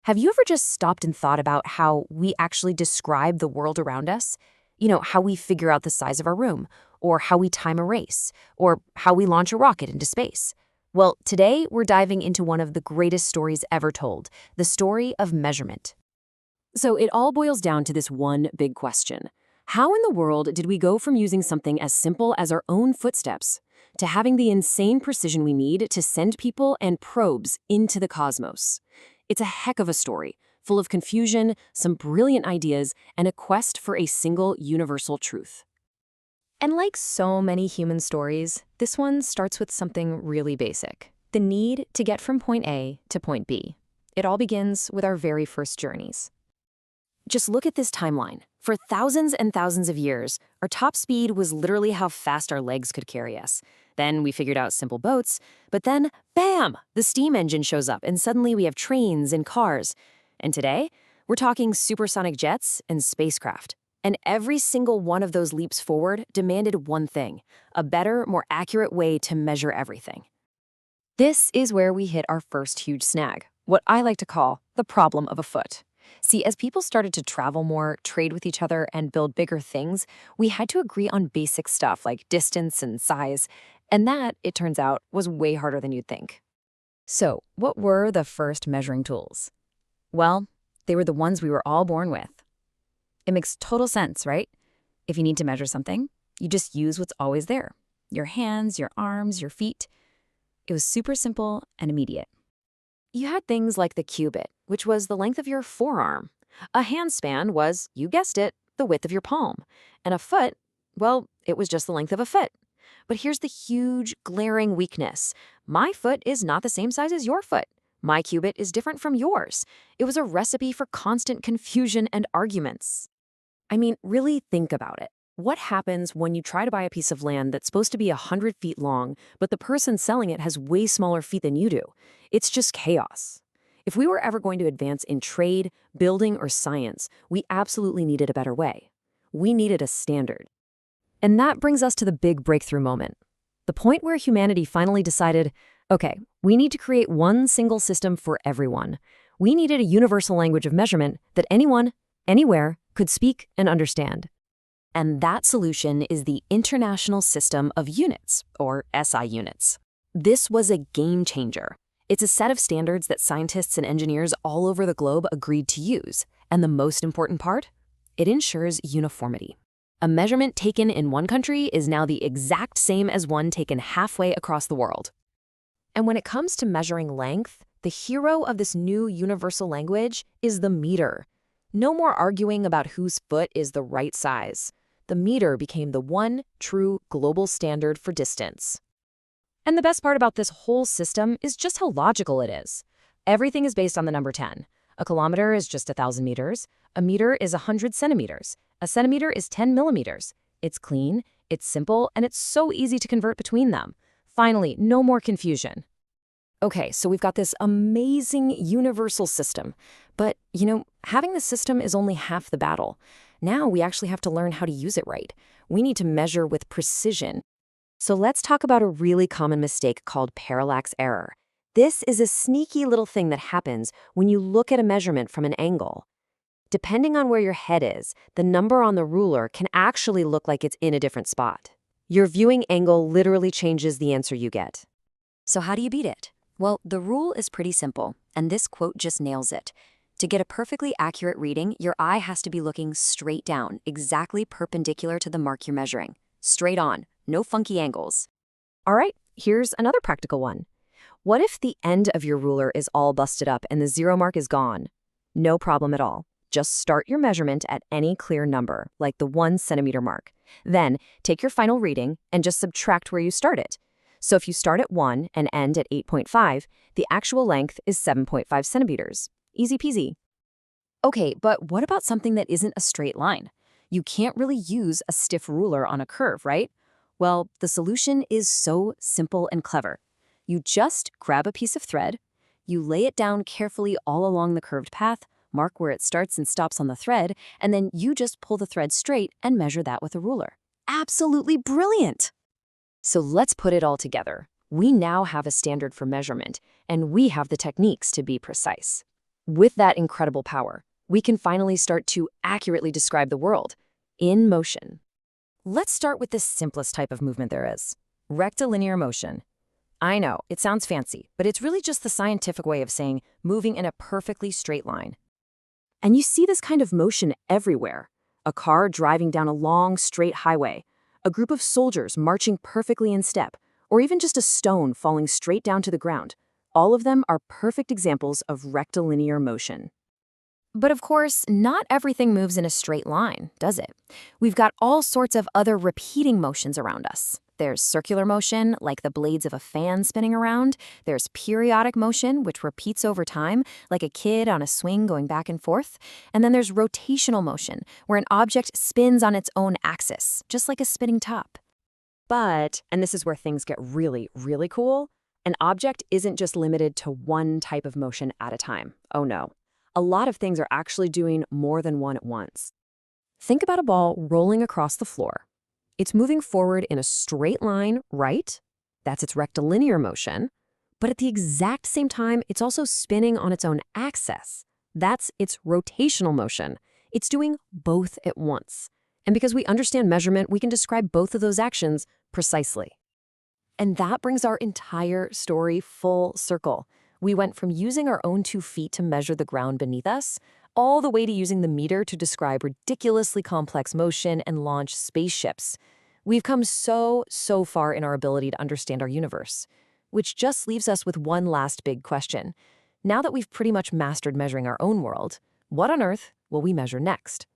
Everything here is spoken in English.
Have you ever just stopped and thought about how we actually describe the world around us? You know, how we figure out the size of our room, or how we time a race, or how we launch a rocket into space? Well, today we're diving into one of the greatest stories ever told, the story of measurement. So it all boils down to this one big question. How in the world did we go from using something as simple as our own footsteps to having the insane precision we need to send people and probes into the cosmos? It's a heck of a story, full of confusion, some brilliant ideas, and a quest for a single universal truth. And like so many human stories, this one starts with something really basic: the need to get from point A to point B. It all begins with our very first journeys. Just look at this timeline. For thousands and thousands of years, our top speed was literally how fast our legs could carry us. Then we figured out simple boats, but then, bam, the steam engine shows up and suddenly we have trains and cars. And today, we're talking supersonic jets and spacecraft. And every single one of those leaps forward demanded one thing: a better, more accurate way to measure everything. This is where we hit our first huge snag, what I like to call the problem of a foot. See, as people started to travel more, trade with each other, and build bigger things, we had to agree on basic stuff like distance and size. And that, it turns out, was way harder than you'd think. So, what were the first measuring tools? Well, they were the ones we were all born with. It makes total sense, right? If you need to measure something, you just use what's always there: your hands, your arms, your feet. It was super simple and immediate. You had things like the cubit, which was the length of your forearm. A handspan was, you guessed it, the width of your palm. And a foot, well, it was just the length of a foot. But here's the huge, glaring weakness. My foot is not the same size as your foot. My cubit is different from yours. It was a recipe for constant confusion and arguments. I mean, really think about it. What happens when you try to buy a piece of land that's supposed to be 100 feet long, but the person selling it has way smaller feet than you do? It's just chaos. If we were ever going to advance in trade, building, or science, we absolutely needed a better way. We needed a standard. And that brings us to the big breakthrough moment. The point where humanity finally decided, okay, we need to create one single system for everyone. We needed a universal language of measurement that anyone, anywhere, could speak and understand. And that solution is the International System of Units, or SI units. This was a game changer. It's a set of standards that scientists and engineers all over the globe agreed to use. And the most important part? It ensures uniformity. A measurement taken in one country is now the exact same as one taken halfway across the world. And when it comes to measuring length, the hero of this new universal language is the meter. No more arguing about whose foot is the right size. The meter became the one true global standard for distance. And the best part about this whole system is just how logical it is. Everything is based on the number 10. A kilometer is just 1,000 meters. A meter is 100 centimeters. A centimeter is 10 millimeters. It's clean, it's simple, and it's so easy to convert between them. Finally, no more confusion. Okay, so we've got this amazing universal system. But, having the system is only half the battle. Now we actually have to learn how to use it right. We need to measure with precision. So let's talk about a really common mistake called parallax error. This is a sneaky little thing that happens when you look at a measurement from an angle. Depending on where your head is, the number on the ruler can actually look like it's in a different spot. Your viewing angle literally changes the answer you get. So how do you beat it? Well, the rule is pretty simple, and this quote just nails it. To get a perfectly accurate reading, your eye has to be looking straight down, exactly perpendicular to the mark you're measuring. Straight on, no funky angles. All right, here's another practical one. What if the end of your ruler is all busted up and the zero mark is gone? No problem at all. Just start your measurement at any clear number, like the 1 centimeter mark. Then take your final reading and just subtract where you started. So if you start at 1 and end at 8.5, the actual length is 7.5 centimeters. Easy peasy. Okay, but what about something that isn't a straight line? You can't really use a stiff ruler on a curve, right? Well, the solution is so simple and clever. You just grab a piece of thread, you lay it down carefully all along the curved path, mark where it starts and stops on the thread, and then you just pull the thread straight and measure that with a ruler. Absolutely brilliant! So let's put it all together. We now have a standard for measurement, and we have the techniques to be precise. With that incredible power, we can finally start to accurately describe the world in motion. Let's start with the simplest type of movement there is, rectilinear motion. I know, it sounds fancy, but it's really just the scientific way of saying moving in a perfectly straight line. And you see this kind of motion everywhere. A car driving down a long, straight highway, a group of soldiers marching perfectly in step, or even just a stone falling straight down to the ground. All of them are perfect examples of rectilinear motion. But of course, not everything moves in a straight line, does it? We've got all sorts of other repeating motions around us. There's circular motion, like the blades of a fan spinning around. There's periodic motion, which repeats over time, like a kid on a swing going back and forth. And then there's rotational motion, where an object spins on its own axis, just like a spinning top. But, and this is where things get really, really cool, an object isn't just limited to one type of motion at a time. Oh no. A lot of things are actually doing more than one at once. Think about a ball rolling across the floor. It's moving forward in a straight line, right? That's its rectilinear motion. But at the exact same time, it's also spinning on its own axis. That's its rotational motion. It's doing both at once. And because we understand measurement, we can describe both of those actions precisely. And that brings our entire story full circle. We went from using our own 2 feet to measure the ground beneath us, all the way to using the meter to describe ridiculously complex motion and launch spaceships. We've come so far in our ability to understand our universe, which just leaves us with one last big question. Now that we've pretty much mastered measuring our own world, what on earth will we measure next?